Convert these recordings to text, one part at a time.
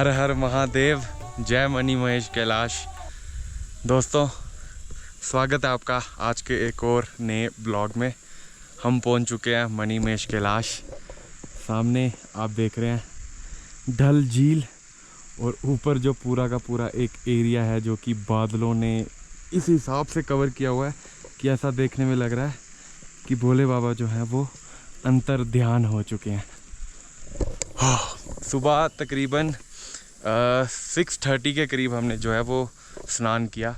हर हर महादेव, जय मनी महेश कैलाश। दोस्तों, स्वागत है आपका आज के एक और नए ब्लॉग में। हम पहुंच चुके हैं मनी महेश कैलाश। सामने आप देख रहे हैं डल झील और ऊपर जो पूरा का पूरा एक एरिया है जो कि बादलों ने इस हिसाब से कवर किया हुआ है कि ऐसा देखने में लग रहा है कि भोले बाबा जो है वो अंतर ध्यान हो चुके हैं। सुबह तकरीबन 6:30 के करीब हमने जो है वो स्नान किया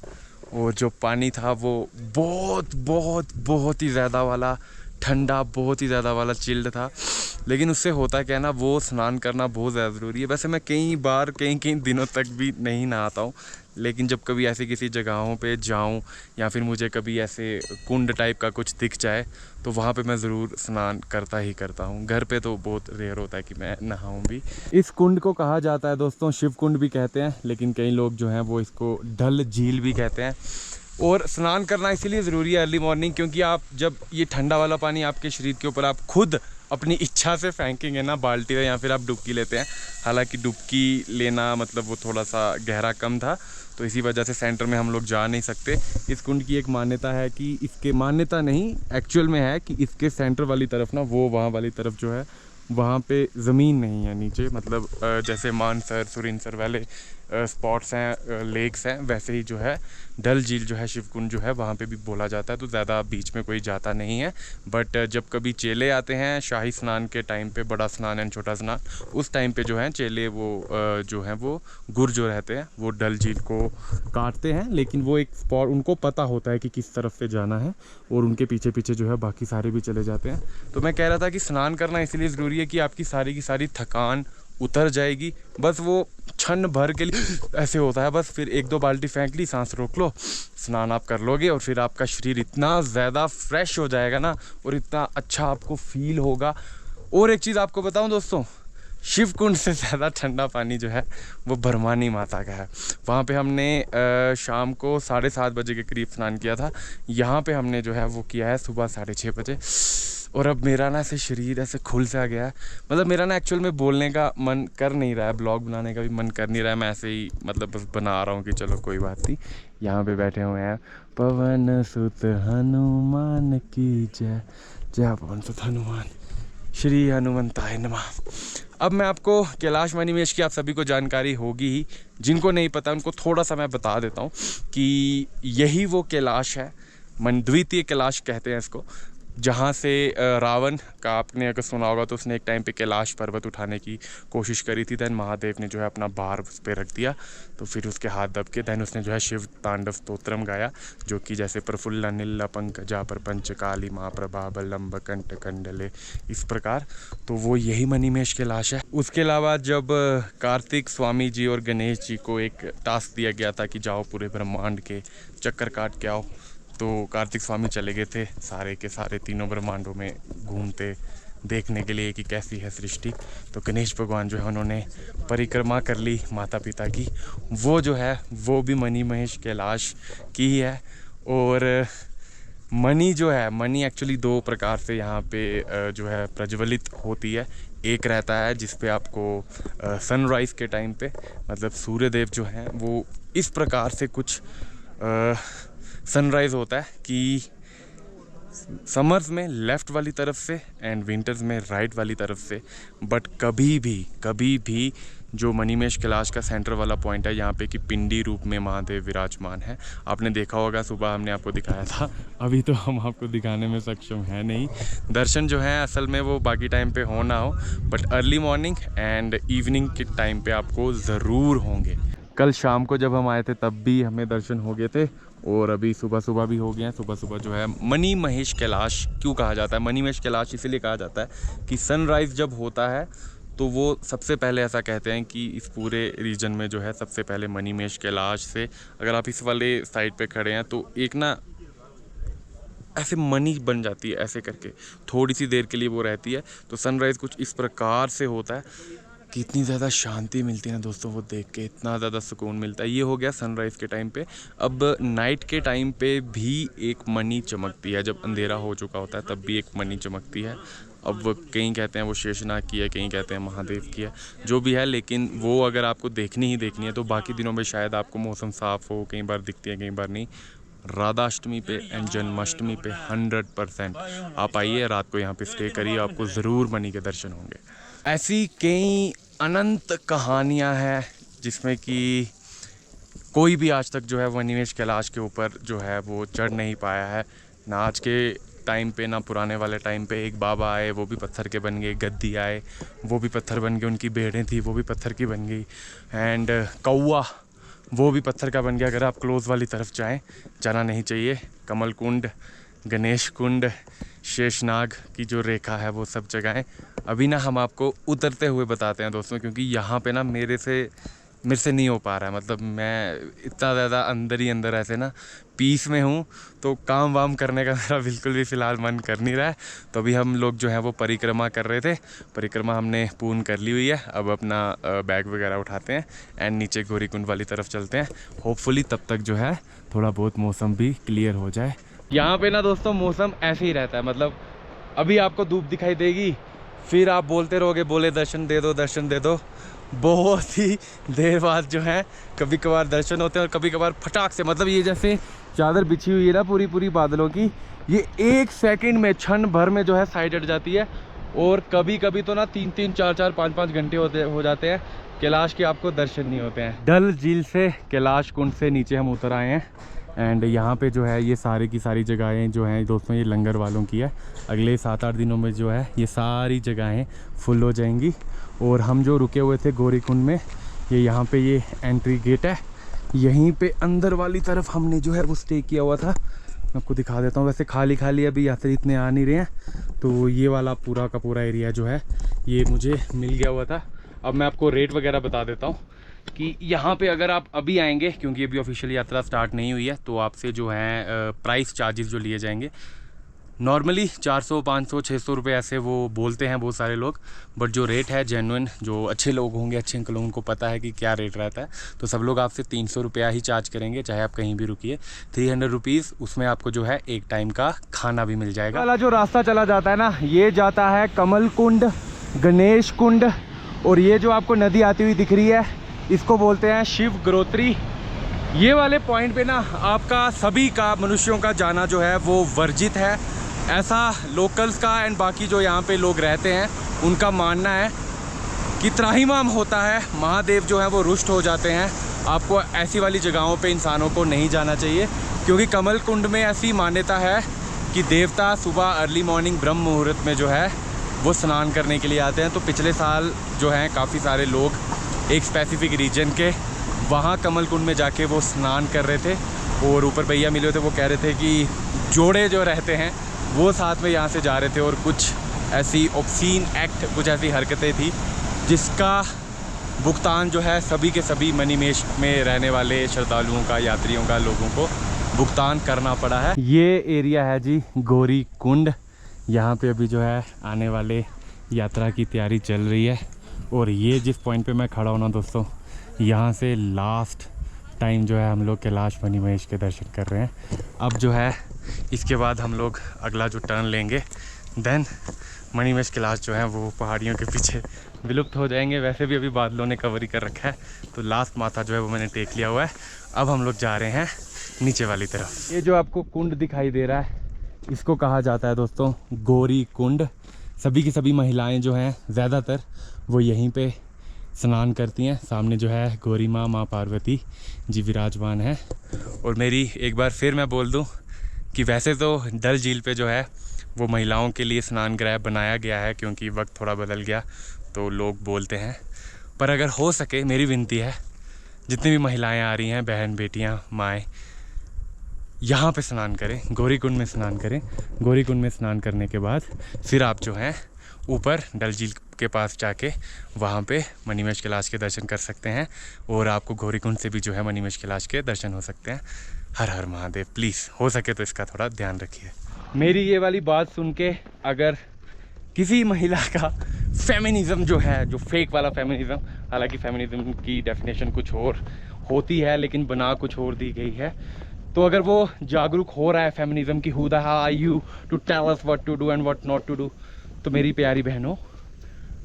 और जो पानी था वो बहुत ही ज़्यादा वाला ठंडा, बहुत ही ज़्यादा वाला चिल्ड था। लेकिन उससे होता क्या है ना, वो स्नान करना बहुत ज़्यादा ज़रूरी है। वैसे मैं कई बार कई दिनों तक भी नहीं नहाता हूँ, लेकिन जब कभी ऐसे किसी जगहों पे जाऊँ या फिर मुझे कभी ऐसे कुंड टाइप का कुछ दिख जाए तो वहाँ पे मैं ज़रूर स्नान करता ही करता हूँ। घर पे तो बहुत रेयर होता है कि मैं नहाऊँ भी। इस कुंड को कहा जाता है दोस्तों शिव कुंड भी कहते हैं, लेकिन कई लोग जो हैं वो इसको डल झील भी कहते हैं। और स्नान करना इसीलिए ज़रूरी है अर्ली मॉर्निंग, क्योंकि आप जब ये ठंडा वाला पानी आपके शरीर के ऊपर आप खुद अपनी इच्छा से फेंकेंगे ना बाल्टी में, या फिर आप डुबकी लेते हैं। हालांकि डुबकी लेना मतलब वो थोड़ा सा गहरा कम था, तो इसी वजह से सेंटर में हम लोग जा नहीं सकते। इस कुंड की एक मान्यता है कि इसके मान्यता नहीं एक्चुअल में है कि इसके सेंटर वाली तरफ ना, वो वहाँ वाली तरफ जो है वहाँ पे ज़मीन नहीं है नीचे। मतलब जैसे मानसर, सुरिनसर वाले स्पॉट्स हैं, लेक्स हैं, वैसे ही जो है डल झील जो है शिवकुंड जो है वहाँ पे भी बोला जाता है। तो ज़्यादा बीच में कोई जाता नहीं है। बट जब कभी चेले आते हैं शाही स्नान के टाइम पे, बड़ा स्नान एंड छोटा स्नान, उस टाइम पे जो है चेले वो जो हैं वो गुर जो रहते हैं वो डल झील को काटते हैं। लेकिन वो एक स्पॉट उनको पता होता है कि किस तरफ से जाना है और उनके पीछे पीछे जो है बाकी सारे भी चले जाते हैं। तो मैं कह रहा था कि स्नान करना इसलिए ज़रूरी है कि आपकी सारी की सारी थकान उतर जाएगी। बस वो क्षण भर के लिए ऐसे होता है, बस फिर 1-2 बाल्टी फेंक ली, सांस रोक लो, स्नान आप कर लोगे और फिर आपका शरीर इतना ज़्यादा फ्रेश हो जाएगा ना, और इतना अच्छा आपको फील होगा। और एक चीज़ आपको बताऊं दोस्तों, शिव कुंड से ज़्यादा ठंडा पानी जो है वो भरमानी माता का है। वहाँ पे हमने शाम को 7:30 बजे के करीब स्नान किया था। यहाँ पे हमने जो है वो किया है सुबह 6:30 बजे। और अब मेरा ना ऐसे शरीर ऐसे खुल सा गया है। मतलब मेरा ना एक्चुअल में बोलने का मन कर नहीं रहा है, ब्लॉग बनाने का भी मन कर नहीं रहा है। मैं ऐसे ही मतलब बस बना रहा हूँ कि चलो कोई बात नहीं। यहाँ पे बैठे हुए हैं पवन सुत हनुमान की जय, जय पवन सुत हनुमान, श्री हनुमंताय नमः। अब मैं आपको कैलाश मनी महेश की आप सभी को जानकारी होगी ही, जिनको नहीं पता उनको थोड़ा सा मैं बता देता हूँ कि यही वो कैलाश है, द्वितीय कैलाश कहते हैं इसको, जहाँ से रावण का आपने अगर सुना होगा तो उसने एक टाइम पे कैलाश पर्वत उठाने की कोशिश करी थी। दैन महादेव ने जो है अपना भार उस पर रख दिया, तो फिर उसके हाथ दब के दैन उसने जो है शिव तांडव स्तोत्रम गाया, जो कि जैसे प्रफुल्ल नील पंकजा प्रपंच काली माँ प्रभाबलंब कंठ कंडले, इस प्रकार। तो वो यही मनी महेश कैलाश है। उसके अलावा जब कार्तिक स्वामी जी और गणेश जी को एक टास्क दिया गया था कि जाओ पूरे ब्रह्मांड के चक्कर काट के आओ, तो कार्तिक स्वामी चले गए थे सारे के सारे तीनों ब्रह्मांडों में घूमते देखने के लिए कि कैसी है सृष्टि। तो गणेश भगवान जो है उन्होंने परिक्रमा कर ली माता पिता की, वो जो है वो भी मनी महेश कैलाश की ही है। और मनी जो है, मनी एक्चुअली 2 प्रकार से यहाँ पे जो है प्रज्वलित होती है। एक रहता है जिस पे आपको सनराइज़ के टाइम पे मतलब सूर्यदेव जो हैं वो इस प्रकार से कुछ सनराइज़ होता है कि समर्स में लेफ़्ट वाली तरफ से एंड विंटर्स में राइट वाली तरफ से। बट कभी भी जो मनी महेश कैलाश का सेंटर वाला पॉइंट है यहाँ पे कि पिंडी रूप में महादेव विराजमान है। आपने देखा होगा सुबह हमने आपको दिखाया था, अभी तो हम आपको दिखाने में सक्षम है नहीं। दर्शन जो है असल में वो बाकी टाइम पे हो ना हो, but early morning and evening के टाइम पे आपको ज़रूर होंगे। कल शाम को जब हम आए थे तब भी हमें दर्शन हो गए थे, और अभी सुबह भी हो गए हैं। सुबह जो है मनी महेश कैलाश क्यों कहा जाता है, मनी महेश कैलाश इसलिए कहा जाता है कि सनराइज़ जब होता है तो वो सबसे पहले ऐसा कहते हैं कि इस पूरे रीजन में जो है सबसे पहले मनी महेश कैलाश से, अगर आप इस वाले साइड पे खड़े हैं तो एक ना ऐसे मनी बन जाती है, ऐसे करके थोड़ी सी देर के लिए वो रहती है। तो सनराइज़ कुछ इस प्रकार से होता है कि इतनी ज़्यादा शांति मिलती है ना दोस्तों, वो देख के इतना ज़्यादा सुकून मिलता है। ये हो गया सनराइज़ के टाइम पे। अब नाइट के टाइम पे भी एक मनी चमकती है, जब अंधेरा हो चुका होता है तब भी एक मनी चमकती है। अब वो कहीं कहते हैं वो शेषनाग की है, कहीं कहते हैं महादेव की है, जो भी है। लेकिन वो अगर आपको देखनी ही देखनी है तो बाकी दिनों में शायद आपको मौसम साफ़ हो, कई बार दिखती है कई बार नहीं। राधाष्टमी पे एंड जन्माष्टमी पे 100% आप आइए, रात को यहाँ पे स्टे करिए, आपको ज़रूर मणि के दर्शन होंगे। ऐसी कई अनंत कहानियाँ हैं जिसमें कि कोई भी आज तक जो है मणिमहेश कैलाश के ऊपर जो है वो चढ़ नहीं पाया है। ना आज के टाइम पे ना पुराने वाले टाइम पे। एक बाबा आए वो भी पत्थर के बन गए, गद्दी आए वो भी पत्थर बन गए, उनकी बेड़ें थी वो भी पत्थर की बन गई, एंड कौवा वो भी पत्थर का बन गया। अगर आप क्लोज़ वाली तरफ जाना नहीं चाहिए। कमल कुंड, गणेश कुंड, शेषनाग की जो रेखा है वो सब जगहें अभी ना हम आपको उतरते हुए बताते हैं दोस्तों, क्योंकि यहाँ पे ना मेरे से नहीं हो पा रहा है। मतलब मैं इतना ज़्यादा अंदर ही अंदर ऐसे ना पीस में हूँ, तो काम वाम करने का मेरा बिल्कुल भी फ़िलहाल मन कर नहीं रहा है। तो अभी हम लोग जो है वो परिक्रमा कर रहे थे, परिक्रमा हमने पूर्ण कर ली हुई है। अब अपना बैग वगैरह उठाते हैं एंड नीचे गौरीकुंड वाली तरफ चलते हैं। होपफुली तब तक जो है थोड़ा बहुत मौसम भी क्लियर हो जाए। यहाँ पे ना दोस्तों मौसम ऐसे ही रहता है, मतलब अभी आपको धूप दिखाई देगी, फिर आप बोलते रहोगे बोले दर्शन दे दो दर्शन दे दो। बहुत ही देर बाद जो है कभी कभार दर्शन होते हैं और कभी कभार फटाक से, मतलब ये जैसे चादर बिछी हुई है ना पूरी पूरी बादलों की, ये 1 सेकंड में क्षण भर में जो है साइड हट जाती है। और कभी कभी तो ना 3-3, 4-4, 5-5 घंटे हो जाते हैं, कैलाश के आपको दर्शन नहीं होते हैं। डल झील से कैलाश कुंड से नीचे हम उतर आए हैं एंड यहाँ पे जो है ये सारी की सारी जगहें जो हैं दोस्तों ये लंगर वालों की है। अगले 7-8 दिनों में जो है ये सारी जगहें फुल हो जाएंगी। और हम जो रुके हुए थे गौरीकुंड में, ये यहाँ पे ये एंट्री गेट है, यहीं पे अंदर वाली तरफ हमने जो है वो स्टे किया हुआ था। मैं आपको दिखा देता हूँ। वैसे खाली अभी यात्री इतने आ नहीं रहे हैं, तो ये वाला पूरा का पूरा एरिया जो है ये मुझे मिल गया हुआ था। अब मैं आपको रेट वगैरह बता देता हूँ कि यहाँ पे अगर आप अभी आएंगे, क्योंकि अभी ऑफिशियल यात्रा स्टार्ट नहीं हुई है, तो आपसे जो है प्राइस चार्जेस जो लिए जाएंगे नॉर्मली 400, 500, 600 रुपये ऐसे वो बोलते हैं बहुत सारे लोग। बट जो रेट है जेन्युइन, जो अच्छे लोग होंगे, अच्छे अंकल, उनको पता है कि क्या रेट रहता है, तो सब लोग आपसे 300 रुपया ही चार्ज करेंगे, चाहे आप कहीं भी रुकिए। 300 रुपीज़, उसमें आपको जो है एक टाइम का खाना भी मिल जाएगा। वाला जो रास्ता चला जाता है ना, ये जाता है कमल कुंड, गणेश कुंड, और ये जो आपको नदी आती हुई दिख रही है इसको बोलते हैं शिव ग्रोत्री। ये वाले पॉइंट पे ना आपका सभी का, मनुष्यों का जाना जो है वो वर्जित है, ऐसा लोकल्स का एंड बाकी जो यहाँ पे लोग रहते हैं उनका मानना है कि त्राहिमाम होता है, महादेव जो है वो रुष्ट हो जाते हैं। आपको ऐसी वाली जगहों पे इंसानों को नहीं जाना चाहिए, क्योंकि कमल कुंड में ऐसी मान्यता है कि देवता सुबह अर्ली मॉर्निंग ब्रह्म मुहूर्त में जो है वो स्नान करने के लिए आते हैं। तो पिछले साल जो है काफ़ी सारे लोग एक स्पेसिफिक रीजन के वहाँ कमल कुंड में जाके वो स्नान कर रहे थे, और ऊपर भैया मिले थे, वो कह रहे थे कि जोड़े जो रहते हैं वो साथ में यहाँ से जा रहे थे, और कुछ ऐसी ऑब्सीन एक्ट, कुछ ऐसी हरकतें थी जिसका भुगतान जो है सभी के सभी मणिमहेश में रहने वाले श्रद्धालुओं का, यात्रियों का, लोगों को भुगतान करना पड़ा है। ये एरिया है जी गौरी कुंड। यहाँ पे अभी जो है आने वाले यात्रा की तैयारी चल रही है, और ये जिस पॉइंट पे मैं खड़ा हूँ ना दोस्तों, यहाँ से लास्ट टाइम जो है हम लोग कैलाश मणिमहेश के दर्शन कर रहे हैं। अब जो है इसके बाद हम लोग अगला जो टर्न लेंगे, देन मणिमहेश कैलाश जो है वो पहाड़ियों के पीछे विलुप्त हो जाएंगे। वैसे भी अभी बादलों ने कवर ही कर रखा है, तो लास्ट माथा जो है वो मैंने टेक लिया हुआ है। अब हम लोग जा रहे हैं नीचे वाली तरफ। ये जो आपको कुंड दिखाई दे रहा है इसको कहा जाता है दोस्तों गौरी कुंड। सभी की सभी महिलाएं जो हैं ज़्यादातर वो यहीं पे स्नान करती हैं। सामने जो है गौरी माँ, माँ पार्वती जी विराजमान है। और मेरी एक बार फिर मैं बोल दूं कि वैसे तो डल झील पे जो है वो महिलाओं के लिए स्नान गृह बनाया गया है, क्योंकि वक्त थोड़ा बदल गया तो लोग बोलते हैं, पर अगर हो सके मेरी विनती है जितनी भी महिलाएं आ रही हैं, बहन, बेटियां, माएँ, यहाँ पे स्नान करें, गौरीकुंड में स्नान करें। गौरीकुंड में स्नान करने के बाद फिर आप जो हैं ऊपर डल झील के पास जाके वहाँ पे मणिमहेश कैलाश के दर्शन कर सकते हैं, और आपको गौरीकुंड से भी जो है मणिमहेश कैलाश के दर्शन हो सकते हैं। हर हर महादेव। प्लीज़ हो सके तो इसका थोड़ा ध्यान रखिए। मेरी ये वाली बात सुन के अगर किसी महिला का फेमिनिज़्म जो है, जो फेक वाला फेमिनिज़्म, हालांकि फेमिनिज़्म की डेफिनेशन कुछ और होती है लेकिन बना कुछ और दी गई है, तो अगर वो जागरूक हो रहा है फेमिनिज़्म की, who the hell are you to tell us what to do and what not to do, तो मेरी प्यारी बहनों,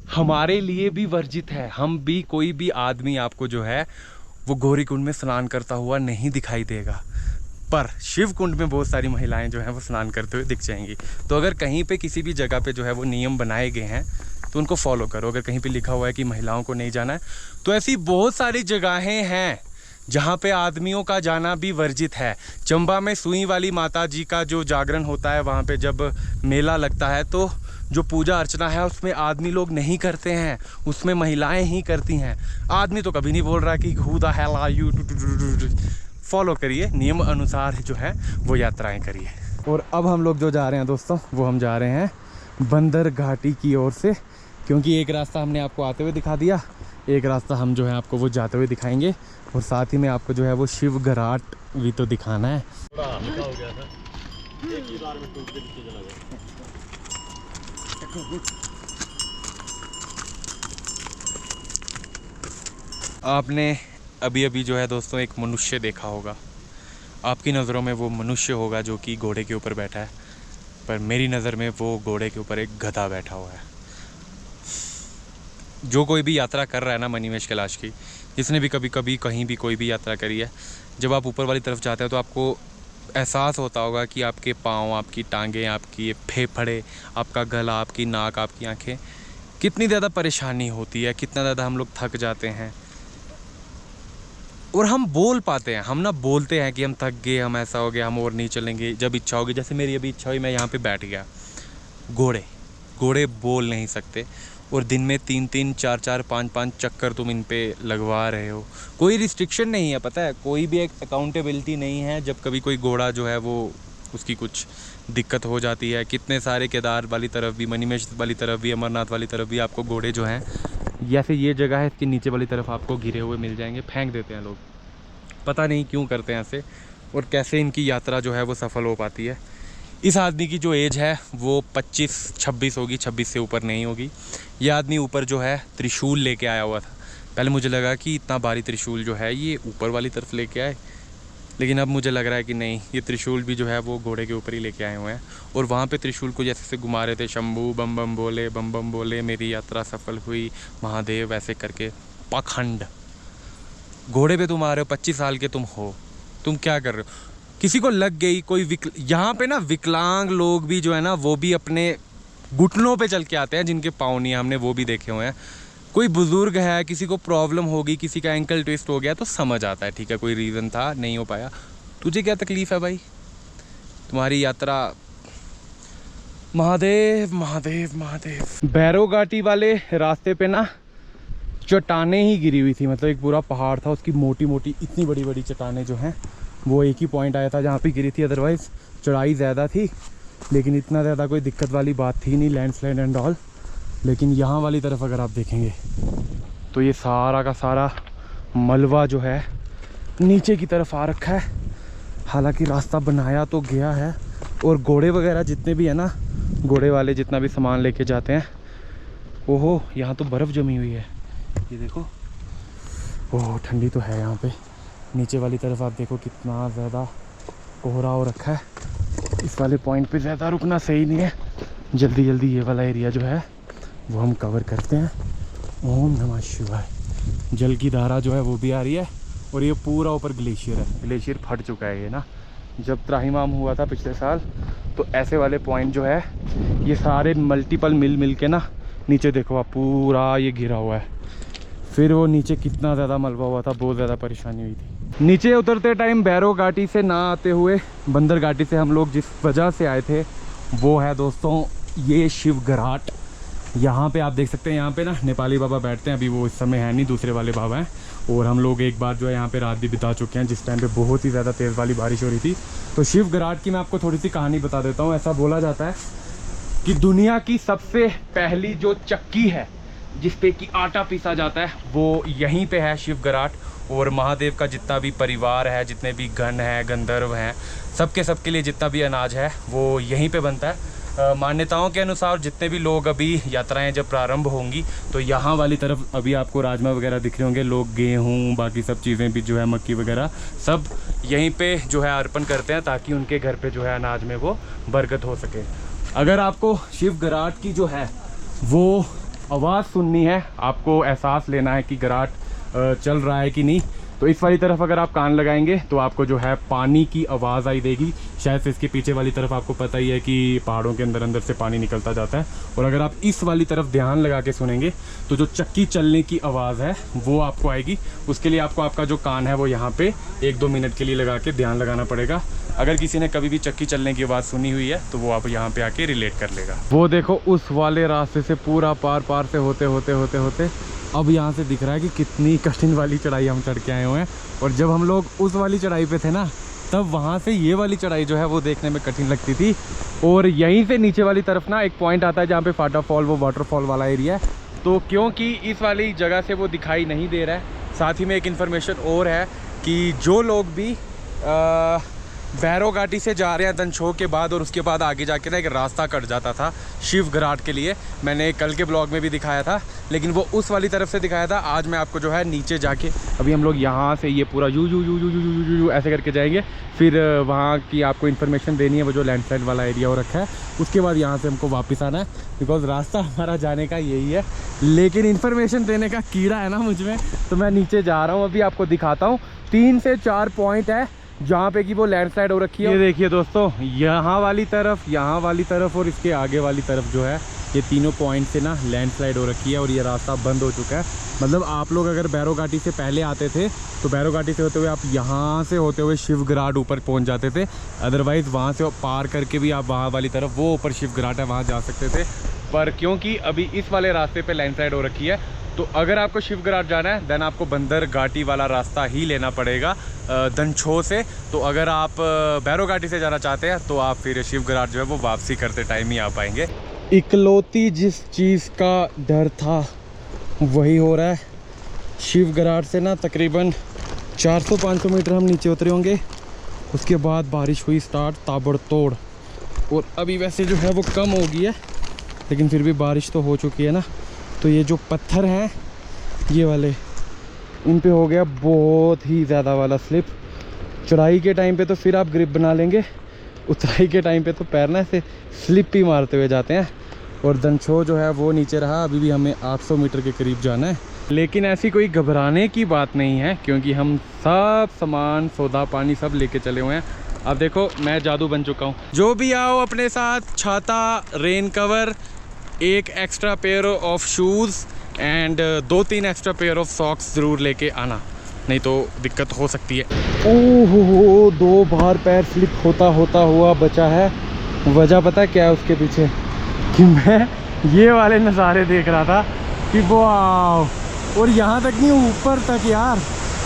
हमारे लिए भी वर्जित है। हम भी, कोई भी आदमी आपको जो है वो गौरी कुंड में स्नान करता हुआ नहीं दिखाई देगा, पर शिव कुंड में बहुत सारी महिलाएं जो हैं वो स्नान करते हुए दिख जाएंगी। तो अगर कहीं पे किसी भी जगह पे जो है वो नियम बनाए गए हैं तो उनको फॉलो करो। अगर कहीं पे लिखा हुआ है कि महिलाओं को नहीं जाना है, तो ऐसी बहुत सारी जगहें हैं जहाँ पे आदमियों का जाना भी वर्जित है। चंबा में सुई वाली माता जी का जो जागरण होता है, वहाँ पे जब मेला लगता है तो जो पूजा अर्चना है उसमें आदमी लोग नहीं करते हैं, उसमें महिलाएं ही करती हैं। आदमी तो कभी नहीं बोल रहा कि who the hell are you. Follow करिए, नियम अनुसार जो है वो यात्राएं करिए। और अब हम लोग जो जा रहे हैं दोस्तों, वो हम जा रहे हैं बंदर घाटी की ओर से, क्योंकि एक रास्ता हमने आपको आते हुए दिखा दिया, एक रास्ता हम जो है आपको वो जाते हुए दिखाएंगे, और साथ ही में आपको जो है वो शिव घराट भी तो दिखाना है। आपने अभी अभी जो है दोस्तों एक मनुष्य देखा होगा। आपकी नज़रों में वो मनुष्य होगा जो कि घोड़े के ऊपर बैठा है, पर मेरी नज़र में वो घोड़े के ऊपर एक गधा बैठा हुआ है। जो कोई भी यात्रा कर रहा है ना मणिमहेश कैलाश की, जिसने भी कभी कभी कहीं भी कोई भी यात्रा करी है, जब आप ऊपर वाली तरफ जाते हो तो आपको एहसास होता होगा कि आपके पाँव, आपकी टांगें, आपकी फेफड़े, आपका गला, आपकी नाक, आपकी आँखें, कितनी ज़्यादा परेशानी होती है, कितना ज़्यादा हम लोग थक जाते हैं। और हम बोल पाते हैं, हम ना बोलते हैं कि हम थक गए, हम ऐसा हो गया, हम और नहीं चलेंगे। जब इच्छा होगी, जैसे मेरी अभी इच्छा हुई, मैं यहाँ पे बैठ गया। घोड़े बोल नहीं सकते, और दिन में 3-3, 4-4, 5-5 चक्कर तुम इन पे लगवा रहे हो। कोई रिस्ट्रिक्शन नहीं है, पता है, कोई भी एक अकाउंटेबिलिटी नहीं है। जब कभी कोई घोड़ा जो है वो उसकी कुछ दिक्कत हो जाती है, कितने सारे केदार वाली तरफ भी, मणिमहेश वाली तरफ भी, अमरनाथ वाली तरफ भी आपको घोड़े जो हैं, जैसे ये जगह है इसके नीचे वाली तरफ आपको गिरे हुए मिल जाएंगे। फेंक देते हैं लोग, पता नहीं क्यों करते हैं ऐसे, और कैसे इनकी यात्रा जो है वो सफल हो पाती है। इस आदमी की जो एज है वो 25-26 होगी, 26 से ऊपर नहीं होगी। ये आदमी ऊपर जो है त्रिशूल लेके आया हुआ था। पहले मुझे लगा कि इतना भारी त्रिशूल जो है ये ऊपर वाली तरफ लेके आए, लेकिन अब मुझे लग रहा है कि नहीं, ये त्रिशूल भी जो है वो घोड़े के ऊपर ही लेके आए हुए हैं। और वहाँ पे त्रिशूल को जैसे से घुमा रहे थे, शंभू बम बम बोले, मेरी यात्रा सफल हुई महादेव, ऐसे करके। पाखंड, घोड़े पे तुम आ रहे हो, 25 साल के तुम हो, तुम क्या कर रहे हो? किसी को लग गई कोई यहाँ पे ना विकलांग लोग भी जो है ना वो भी अपने घुटनों पे चल के आते हैं, जिनके पाँव नहीं है, हमने वो भी देखे हुए हैं। कोई बुजुर्ग है, किसी को प्रॉब्लम होगी, किसी का एंकल ट्विस्ट हो गया तो समझ आता है, ठीक है कोई रीज़न था, नहीं हो पाया। तुझे क्या तकलीफ़ है भाई? तुम्हारी यात्रा महादेव महादेव महादेव। भैरव घाटी वाले रास्ते पे ना चट्टानें ही गिरी हुई थी, मतलब एक पूरा पहाड़ था, उसकी मोटी मोटी इतनी बड़ी बड़ी चट्टानें जो हैं वो एक ही पॉइंट आया था जहाँ पे गिरी थी। अदरवाइज़ चढ़ाई ज़्यादा थी, लेकिन इतना ज़्यादा कोई दिक्कत वाली बात थी नहीं, लैंडस्लाइड एंड ऑल। लेकिन यहाँ वाली तरफ अगर आप देखेंगे तो ये सारा का सारा मलबा जो है नीचे की तरफ आ रखा है। हालांकि रास्ता बनाया तो गया है, और घोड़े वगैरह जितने भी है ना, घोड़े वाले जितना भी सामान लेके जाते हैं, ओहो यहाँ तो बर्फ़ जमी हुई है, ये देखो। ओह ठंडी तो है यहाँ पे। नीचे वाली तरफ आप देखो कितना ज़्यादा कोहरा हो रखा है। इस वाले पॉइंट पे ज़्यादा रुकना सही नहीं है, जल्दी जल्दी ये वाला एरिया जो है वो हम कवर करते हैं। ओम नमः शिवाय। जल की धारा जो है वो भी आ रही है, और ये पूरा ऊपर ग्लेशियर है, ग्लेशियर फट चुका है ये ना। जब त्राहिमाम हुआ था पिछले साल तो ऐसे वाले पॉइंट जो है ये सारे मल्टीपल मिल के ना, नीचे देखो आप पूरा ये घिरा हुआ है। फिर वो नीचे कितना ज़्यादा मलबा हुआ था, बहुत ज़्यादा परेशानी हुई थी। नीचे उतरते टाइम भैरव घाटी से ना आते हुए बंदर घाटी से हम लोग जिस वजह से आए थे वो है दोस्तों ये शिव घराट। यहाँ पे आप देख सकते हैं, यहाँ पे ना नेपाली बाबा बैठते हैं। अभी वो इस समय है नहीं, दूसरे वाले बाबा हैं। और हम लोग एक बार जो है यहाँ पे रात भी बिता चुके हैं, जिस टाइम पे बहुत ही ज़्यादा तेज़ वाली बारिश हो रही थी। तो शिव घराट की मैं आपको थोड़ी सी कहानी बता देता हूँ। ऐसा बोला जाता है कि दुनिया की सबसे पहली जो चक्की है जिस पे कि आटा पीसा जाता है वो यहीं पे है, शिव घराट। और महादेव का जितना भी परिवार है, जितने भी गण हैं, गंधर्व हैं, सबके लिए जितना भी अनाज है वो यहीं पे बनता है। मान्यताओं के अनुसार जितने भी लोग अभी यात्राएं जब प्रारंभ होंगी तो यहाँ वाली तरफ अभी आपको राजमा वगैरह दिख रहे होंगे, लोग गेहूँ बाकी सब चीज़ें भी जो है मक्की वगैरह सब यहीं पे जो है अर्पण करते हैं, ताकि उनके घर पे जो है अनाज में वो बरकत हो सके। अगर आपको शिव घराट की जो है वो आवाज़ सुननी है, आपको एहसास लेना है कि घराट चल रहा है कि नहीं, तो इस वाली तरफ अगर आप कान लगाएंगे तो आपको जो है पानी की आवाज़ आई देगी। शायद से इसके पीछे वाली तरफ आपको पता ही है कि पहाड़ों के अंदर अंदर से पानी निकलता जाता है। और अगर आप इस वाली तरफ ध्यान लगा के सुनेंगे तो जो चक्की चलने की आवाज़ है वो आपको आएगी। उसके लिए आपको आपका जो कान है वो यहाँ पे 1-2 मिनट के लिए लगा के ध्यान लगाना पड़ेगा। अगर किसी ने कभी भी चक्की चलने की आवाज़ सुनी हुई है तो वो आप यहाँ पे आके रिलेट कर लेगा। वो देखो उस वाले रास्ते से पूरा पार से होते होते अब यहाँ से दिख रहा है कि कितनी कठिन वाली चढ़ाई हम चढ़ के आए हुए हैं। और जब हम लोग उस वाली चढ़ाई पे थे ना, तब वहाँ से ये वाली चढ़ाई जो है वो देखने में कठिन लगती थी। और यहीं से नीचे वाली तरफ ना एक पॉइंट आता है जहाँ पे फाटा फॉल, वो वाटरफॉल वाला एरिया है। तो क्योंकि इस वाली जगह से वो दिखाई नहीं दे रहा है, साथ ही में एक इन्फॉर्मेशन और है कि जो लोग भी भैरव घाटी से जा रहे हैं दनछो के बाद, और उसके बाद आगे जाके ना एक रास्ता कट जाता था शिव घराट के लिए, मैंने कल के ब्लॉग में भी दिखाया था, लेकिन वो उस वाली तरफ से दिखाया था। आज मैं आपको जो है नीचे जाके, अभी हम लोग यहाँ से ये पूरा यू ऐसे करके जाएंगे, फिर वहाँ की आपको इन्फॉर्मेशन देनी है, वो जो लैंडस्लाइड वाला एरिया हो रखा है, उसके बाद यहाँ से हमको वापस आना है, बिकॉज रास्ता हमारा जाने का यही है। लेकिन इन्फॉर्मेशन देने का कीड़ा है ना मुझ में, तो मैं नीचे जा रहा हूँ, अभी आपको दिखाता हूँ। 3 से 4 पॉइंट है जहाँ पे कि वो लैंडस्लाइड हो रखी है। ये देखिए दोस्तों, यहाँ वाली तरफ और इसके आगे वाली तरफ जो है, ये तीनों पॉइंट से ना लैंडस्लाइड हो रखी है और ये रास्ता बंद हो चुका है। मतलब आप लोग अगर भैरव घाटी से पहले आते थे तो भैरव घाटी से होते हुए आप यहाँ से होते हुए शिव घराट ऊपर पहुँच जाते थे। अदरवाइज़ वहाँ से पार करके भी आप वहाँ वाली तरफ, वो ऊपर शिव घराट है, वहाँ जा सकते थे। पर क्योंकि अभी इस वाले रास्ते पे लैंडस्लाइड हो रखी है, तो अगर आपको शिव घराट जाना है देन आपको बंदर घाटी वाला रास्ता ही लेना पड़ेगा दनछो से। तो अगर आप भैरव घाटी से जाना चाहते हैं तो आप फिर शिव घराट जो है वो वापसी करते टाइम ही आ पाएंगे। इकलौती जिस चीज़ का डर था वही हो रहा है। शिव घराट से ना तकरीबन 400-500 मीटर हम नीचे उतरे होंगे, उसके बाद बारिश हुई स्टार्ट ताबड़तोड़। और अभी वैसे जो है वो कम हो गई है, लेकिन फिर भी बारिश तो हो चुकी है ना। तो ये जो पत्थर हैं ये वाले, इन पे हो गया बहुत ही ज़्यादा वाला स्लिप। चढ़ाई के टाइम पे तो फिर आप ग्रिप बना लेंगे, उतराई के टाइम पे तो पैर ना ऐसे स्लिप ही मारते हुए जाते हैं। और दनछो जो है वो नीचे रहा, अभी भी हमें 800 मीटर के करीब जाना है। लेकिन ऐसी कोई घबराने की बात नहीं है, क्योंकि हम सब सामान, सौदा पानी सब लेके चले हुए हैं। अब देखो मैं जादू बन चुका हूँ। जो भी आओ अपने साथ छाता, रेन कवर, एक extra pair of shoes and 2-3 extra pair of socks ज़रूर लेके आना, नहीं तो दिक्कत हो सकती है। ओहो 2 बार पैर स्लिप होता हुआ बचा है। वजह पता है क्या है उसके पीछे? कि मैं ये वाले नज़ारे देख रहा था कि वाह, और यहाँ तक नहीं ऊपर तक यार,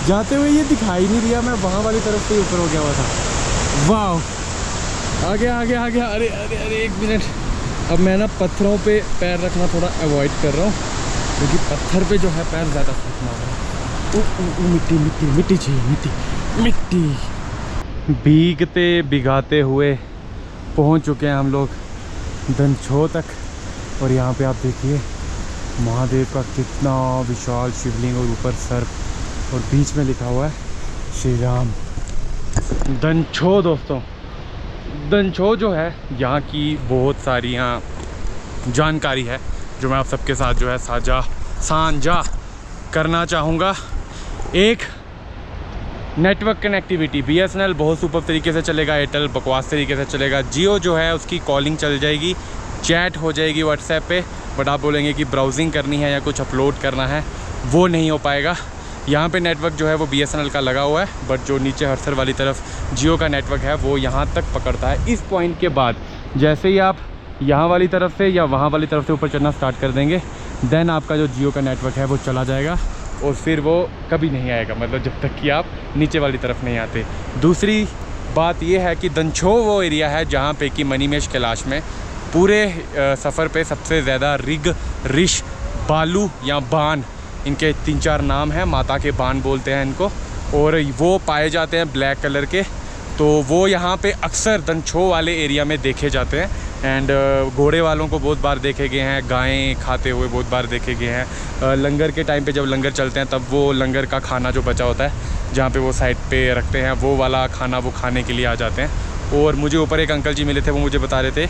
जाते हुए ये दिखाई नहीं दिया, मैं वहाँ वाली तरफ से ऊपर हो गया हुआ था। वाह, आगे। अरे 1 मिनट, अब मैं ना पत्थरों पे पैर रखना थोड़ा अवॉइड कर रहा हूँ, क्योंकि पत्थर पे जो है पैर ज़्यादा फट मार रहा है। मिट्टी चाहिए, मिट्टी। भीगते भिगाते हुए पहुँच चुके हैं हम लोग दनछो तक। और यहाँ पे आप देखिए महादेव का कितना विशाल शिवलिंग, और ऊपर सर्प, और बीच में लिखा हुआ है श्री राम। दनछो दोस्तों, दनछो जो है यहाँ की बहुत सारी यहाँ जानकारी है जो मैं आप सबके साथ जो है साझा करना चाहूँगा। एक, नेटवर्क कनेक्टिविटी, BSNL बहुत सुपर तरीके से चलेगा, एयरटेल बकवास तरीके से चलेगा, जियो जो है उसकी कॉलिंग चल जाएगी, चैट हो जाएगी व्हाट्सएप पे, बट आप बोलेंगे कि ब्राउजिंग करनी है या कुछ अपलोड करना है, वो नहीं हो पाएगा। यहाँ पे नेटवर्क जो है वो BSNL का लगा हुआ है, बट जो नीचे हरसर वाली तरफ जियो का नेटवर्क है वो यहाँ तक पकड़ता है। इस पॉइंट के बाद जैसे ही आप यहाँ वाली तरफ से या वहाँ वाली तरफ से ऊपर चढ़ना स्टार्ट कर देंगे, देन आपका जो जियो का नेटवर्क है वो चला जाएगा, और फिर वो कभी नहीं आएगा, मतलब जब तक कि आप नीचे वाली तरफ नहीं आते। दूसरी बात ये है कि दनछो वो एरिया है जहाँ पे कि मणिमहेश कैलाश में पूरे सफ़र पे सबसे ज़्यादा रिग, रिश, बालू या बान, इनके 3-4 नाम हैं, माता के बान बोलते हैं इनको, और वो पाए जाते हैं ब्लैक कलर के। तो वो यहाँ पे अक्सर दनछो वाले एरिया में देखे जाते हैं। एंड घोड़े वालों को बहुत बार देखे गए हैं, गायें खाते हुए बहुत बार देखे गए हैं। लंगर के टाइम पे जब लंगर चलते हैं तब वो लंगर का खाना जो बचा होता है जहाँ पे वो साइड पे रखते हैं, वो वाला खाना वो खाने के लिए आ जाते हैं। और मुझे ऊपर एक अंकल जी मिले थे, वो मुझे बता रहे थे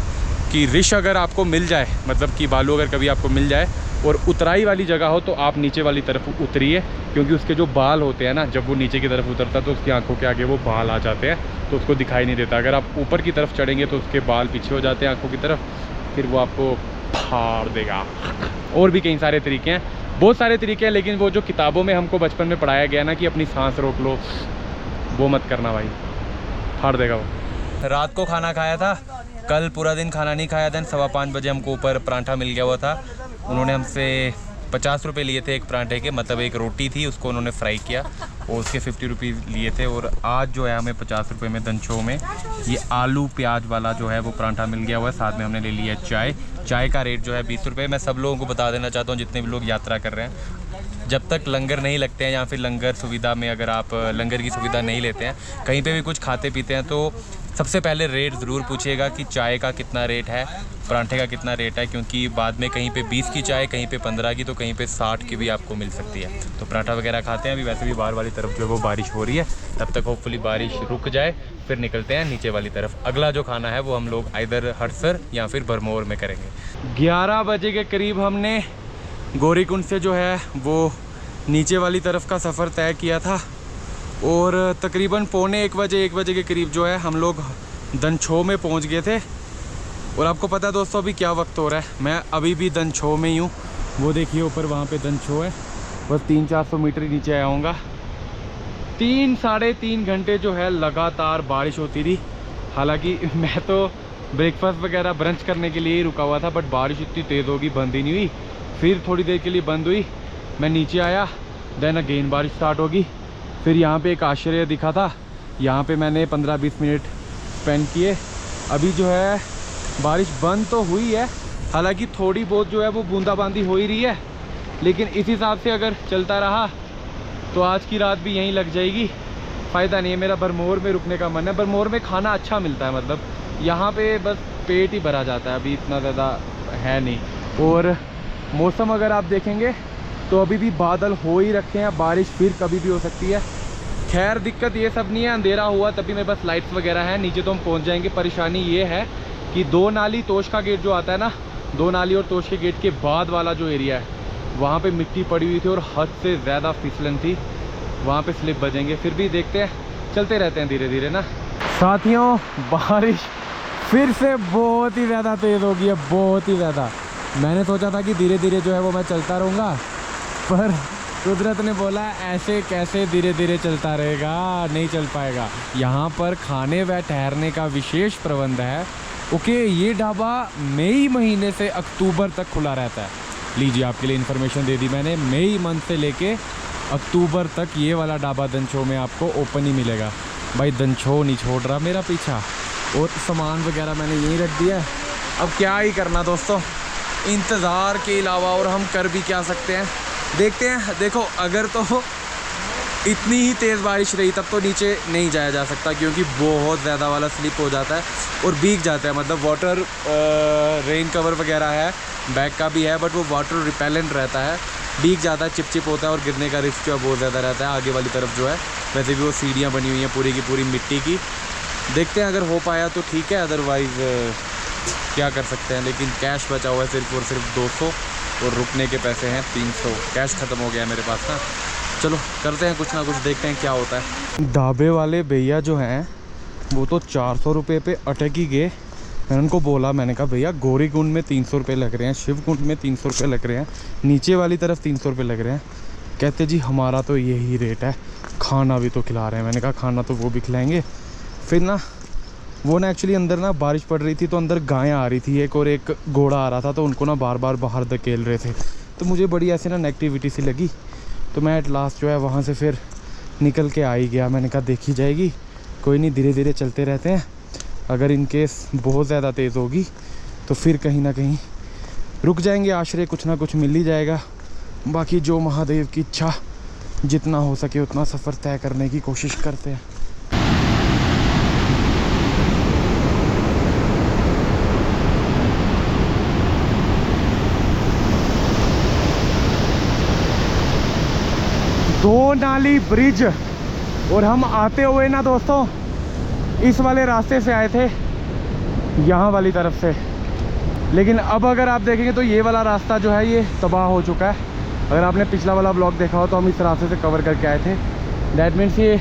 कि रिश अगर आपको मिल जाए, मतलब कि बालू अगर कभी आपको मिल जाए और उतराई वाली जगह हो, तो आप नीचे वाली तरफ उतरिए, क्योंकि उसके जो बाल होते हैं ना, जब वो नीचे की तरफ उतरता है तो उसकी आंखों के आगे वो बाल आ जाते हैं, तो उसको दिखाई नहीं देता। अगर आप ऊपर की तरफ चढ़ेंगे तो उसके बाल पीछे हो जाते हैं आंखों की तरफ, फिर वो आपको फाड़ देगा। और भी कई सारे तरीके हैं, बहुत सारे तरीके हैं, लेकिन वो जो किताबों में हमको बचपन में पढ़ाया गया ना कि अपनी सांस रोक लो, वो मत करना भाई, फाड़ देगा वो। रात को खाना खाया था, कल पूरा दिन खाना नहीं खाया था। 5:15 बजे हमको ऊपर परांठा मिल गया हुआ था। उन्होंने हमसे 50 रुपये लिए थे एक परांठे के, मतलब एक रोटी थी उसको उन्होंने फ्राई किया और उसके 50 रुपीज़ लिए थे। और आज जो है हमें 50 रुपये में दनछो में ये आलू प्याज वाला जो है वो परांठा मिल गया हुआ है। साथ में हमने ले लिया चाय। चाय का रेट जो है 20 रुपये। मैं सब लोगों को बता देना चाहता हूँ, जितने भी लोग यात्रा कर रहे हैं, जब तक लंगर नहीं लगते हैं या फिर लंगर सुविधा में अगर आप लंगर की सुविधा नहीं लेते हैं, कहीं पे भी कुछ खाते पीते हैं, तो सबसे पहले रेट ज़रूर पूछिएगा कि चाय का कितना रेट है, परांठे का कितना रेट है, क्योंकि बाद में कहीं पे 20 की चाय, कहीं पे 15 की, तो कहीं पे 60 की भी आपको मिल सकती है। तो पराठा वगैरह खाते हैं। अभी वैसे भी बाहर वाली तरफ जो है वो बारिश हो रही है, तब तक होपफुली बारिश रुक जाए, फिर निकलते हैं नीचे वाली तरफ। अगला जो खाना है वो हम लोग इधर हड़सर या फिर भरमौर में करेंगे। 11 बजे के करीब हमने गौरीकुंड से जो है वो नीचे वाली तरफ का सफ़र तय किया था और तकरीबन 1 बजे के करीब जो है हम लोग दनछो में पहुंच गए थे। और आपको पता है दोस्तों अभी क्या वक्त हो रहा है, मैं अभी भी दनछो में ही हूँ। वो देखिए ऊपर वहाँ पे दनछो है, बस 300-400 मीटर ही नीचे आया हूँगा। 3-3.5 घंटे जो है लगातार बारिश होती रही। हालांकि मैं तो ब्रेकफास्ट वगैरह ब्रंच करने के लिए ही रुका हुआ था, बट बारिश इतनी तेज़ होगी बंद ही नहीं हुई। फिर थोड़ी देर के लिए बंद हुई, मैं नीचे आया, देन अगेन बारिश स्टार्ट होगी। फिर यहाँ पे एक आश्रय दिखा था, यहाँ पे मैंने 15-20 मिनट स्पेंड किए। अभी जो है बारिश बंद तो हुई है, हालांकि थोड़ी बहुत जो है वो बूंदाबांदी हो ही रही है, लेकिन इस हिसाब से अगर चलता रहा तो आज की रात भी यहीं लग जाएगी। फ़ायदा नहीं है। मेरा भरमौर में रुकने का मन है। भरमौर में खाना अच्छा मिलता है, मतलब यहाँ पे बस पेट ही भरा जाता है, अभी इतना ज़्यादा है नहीं। और मौसम अगर आप देखेंगे तो अभी भी बादल हो ही रखे हैं, बारिश फिर कभी भी हो सकती है। खैर दिक्कत ये सब नहीं है, अंधेरा हुआ तभी मेरे पास लाइट्स वगैरह हैं, नीचे तो हम पहुंच जाएंगे। परेशानी ये है कि 2 नाली तोश का गेट जो आता है ना, 2 नाली और तोश के गेट के बाद वाला जो एरिया है, वहाँ पे मिट्टी पड़ी हुई थी और हद से ज़्यादा फिसलन थी, वहाँ पे स्लिप बजेंगे। फिर भी देखते हैं, चलते रहते हैं धीरे धीरे ना। साथियों बारिश फिर से बहुत ही ज़्यादा तेज़ हो गई है, बहुत ही ज़्यादा। मैंने सोचा था कि धीरे धीरे जो है वो मैं चलता रहूँगा, पर कुदरत ने बोला ऐसे कैसे धीरे धीरे चलता रहेगा, नहीं चल पाएगा। यहाँ पर खाने व ठहरने का विशेष प्रबंध है। ओके, ये ढाबा मई महीने से अक्टूबर तक खुला रहता है। लीजिए आपके लिए इन्फॉर्मेशन दे दी मैंने, मई मंथ से लेके अक्टूबर तक ये वाला ढाबा दनछो में आपको ओपन ही मिलेगा। भाई दनछो नहीं छोड़ रहा मेरा पीछा, और सामान वगैरह मैंने यहीं रख दिया है। अब क्या ही करना दोस्तों, इंतज़ार के अलावा और हम कर भी क्या सकते हैं। देखते हैं। देखो अगर तो इतनी ही तेज़ बारिश रही तब तो नीचे नहीं जाया जा सकता, क्योंकि बहुत ज़्यादा वाला स्लिप हो जाता है और भीग जाता है। मतलब वाटर रेन कवर वगैरह है, बैग का भी है, बट वो वाटर रिपेलेंट रहता है, भीग जाता है, चिपचिप होता है और गिरने का रिस्क जो है बहुत ज़्यादा रहता है। आगे वाली तरफ जो है वैसे भी वो सीढ़ियाँ बनी हुई हैं पूरी की पूरी मिट्टी की। देखते हैं अगर हो पाया तो ठीक है, अदरवाइज़ क्या कर सकते हैं। लेकिन कैश बचा हुआ है सिर्फ और सिर्फ 200 और रुकने के पैसे हैं 300। कैश ख़त्म हो गया है मेरे पास ना। चलो करते हैं कुछ ना कुछ, देखते हैं क्या होता है। ढाबे वाले भैया जो हैं वो तो 400 रुपये पे अटक ही गए। मैंने उनको बोला, मैंने कहा भैया गौरीकुंड में 300 रुपये लग रहे हैं, शिवकुंड में 300 रुपये लग रहे हैं, नीचे वाली तरफ 300 रुपये लग रहे हैं। कहते जी हमारा तो यही रेट है, खाना भी तो खिला रहे हैं। मैंने कहा खाना तो वो भी खिलाएँगे। फिर ना वो ना एक्चुअली अंदर ना बारिश पड़ रही थी, तो अंदर गायें आ रही थी एक, और एक घोड़ा आ रहा था, तो उनको ना बार बार बाहर धकेल रहे थे। तो मुझे बड़ी ऐसे ना नेगेटिविटी सी लगी, तो मैं एट लास्ट जो है वहाँ से फिर निकल के आ ही गया। मैंने कहा देखी जाएगी, कोई नहीं, धीरे धीरे चलते रहते हैं। अगर इन केस बहुत ज़्यादा तेज़ होगी तो फिर कहीं ना कहीं रुक जाएंगे, आश्रय कुछ ना कुछ मिल ही जाएगा। बाकी जो महादेव की इच्छा, जितना हो सके उतना सफ़र तय करने की कोशिश करते हैं। दो नाली ब्रिज, और हम आते हुए ना दोस्तों इस वाले रास्ते से आए थे, यहाँ वाली तरफ से। लेकिन अब अगर आप देखेंगे तो ये वाला रास्ता जो है ये तबाह हो चुका है। अगर आपने पिछला वाला ब्लॉग देखा हो तो हम इस रास्ते से कवर करके आए थे। दैट मीन्स ये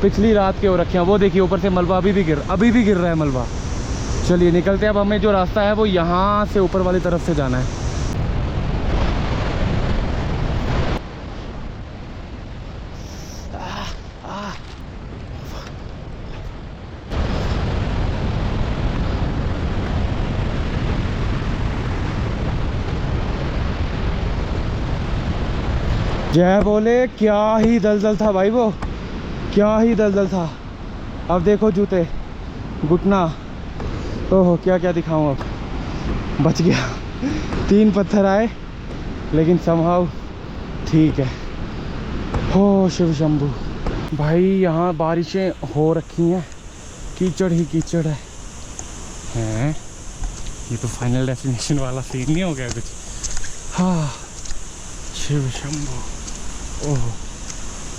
पिछली रात के हो रखे हैं। वो देखिए ऊपर से मलबा अभी भी गिर रहा है मलबा। चलिए निकलते हैं। अब हमें जो रास्ता है वो यहाँ से ऊपर वाली तरफ से जाना है। जय बोले। क्या ही दलदल था भाई, वो क्या ही दलदल था। अब देखो जूते, घुटना, ओहो क्या क्या दिखाऊं। अब बच गया। 3 पत्थर आए लेकिन समहाउ ठीक है। हो शिव शंभू। भाई यहाँ बारिशें हो रखी हैं, कीचड़ ही कीचड़ है। हैं ये तो फाइनल डेस्टिनेशन वाला सीन नहीं हो गया कुछ। हाँ शिव शंभू। ओह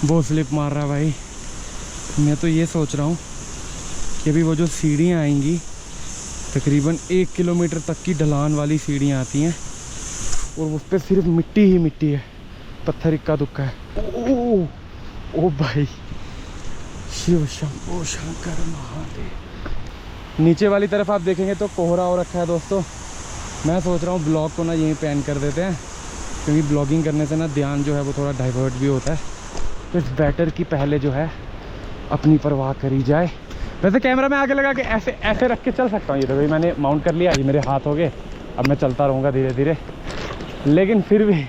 बहुत स्लिप मार रहा है भाई। मैं तो ये सोच रहा हूँ कि अभी वो जो सीढ़ियाँ आएंगी, तकरीबन 1 किलोमीटर तक की ढलान वाली सीढ़ियाँ आती हैं और उस पर सिर्फ मिट्टी ही मिट्टी है, पत्थर इक्का दुक्का है। ओह ओ भाई शिव शंभो शंकर महादेव। नीचे वाली तरफ आप देखेंगे तो कोहरा हो रखा है दोस्तों। मैं सोच रहा हूँ ब्लॉग को ना यहीं पे एंड कर देते हैं, क्योंकि ब्लॉगिंग करने से ना ध्यान जो है वो थोड़ा डाइवर्ट भी होता है। तो इट्स बेटर कि पहले जो है अपनी परवाह करी जाए। वैसे कैमरा में आगे लगा के ऐसे रख के चल सकता हूँ। ये तो भाई मैंने माउंट कर लिया, ये मेरे हाथ हो गए। अब मैं चलता रहूँगा धीरे धीरे, लेकिन फिर भी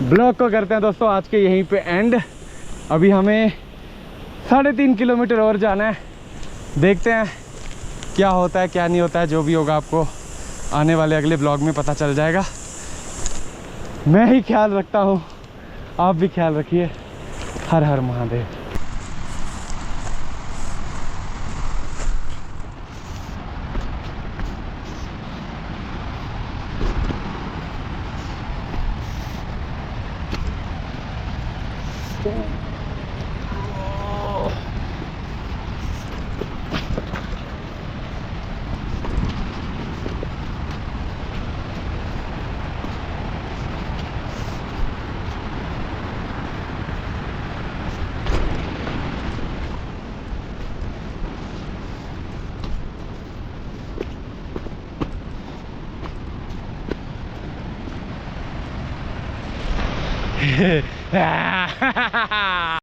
ब्लॉग को करते हैं दोस्तों आज के यहीं पे एंड। अभी हमें 3.5 किलोमीटर और जाना है। देखते हैं क्या होता है क्या नहीं होता है। जो भी होगा आपको आने वाले अगले ब्लॉग में पता चल जाएगा। मैं ही ख्याल रखता हूँ, आप भी ख्याल रखिए। हर हर महादेव।